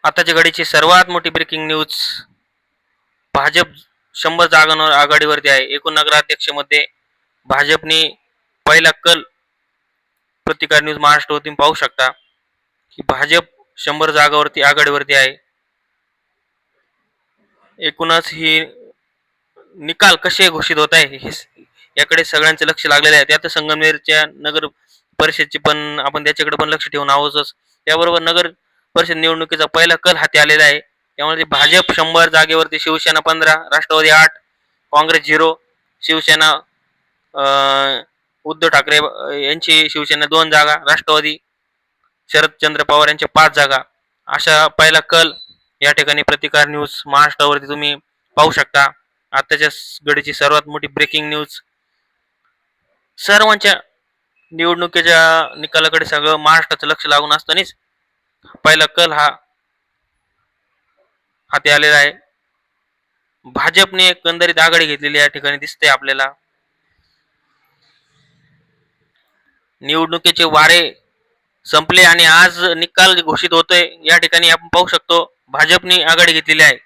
आताच्या घडीची सर्वात मोठी ब्रेकिंग न्यूज. भाजप 100 जागांवर आघाडीवरती आहे. एकूण नगराध्यक्षमध्ये भाजपने पहिला कल प्रतिकार न्यूज महाराष्ट्रावरून पाहू शकता की भाजप 100 जागावरती आघाडीवरती आहे. एकूणच ही निकाल कसे घोषित होत आहे याकडे सगळ्यांचे लक्ष लागलेले आहे. त्यात संगमनेरच्या नगर परिषदेचे पण आपण त्याच्याकडे पण लक्ष ठेवून आहोतच. त्याबरोबर नगर परिषद निवडणुकीचा पहिला कल हाती आलेला आहे. त्यामुळे भाजप 100 जागेवरती, शिवसेना 15, राष्ट्रवादी 8, काँग्रेस 0, शिवसेना उद्धव ठाकरे यांची शिवसेना 2 जागा, राष्ट्रवादी शरदचंद्र पवार यांच्या 5 जागा, अशा पहिला कल या ठिकाणी प्रतिकार न्यूज महाराष्ट्रावरती तुम्ही पाहू शकता. आताच्या घडीची सर्वात मोठी ब्रेकिंग न्यूज. सर्वांच्या निवडणुकीच्या निकालाकडे सगळं महाराष्ट्राचं लक्ष लागून असतानाच पहिला कल हा हाती आलेला आहे. भाजपने एकंदरीत आघाडी घेतलेली या ठिकाणी दिसते आपल्याला. निवडणुकीचे वारे संपले आणि आज निकाल घोषित होतोय. या ठिकाणी आपण पाहू शकतो भाजपने आघाडी घेतलेली आहे.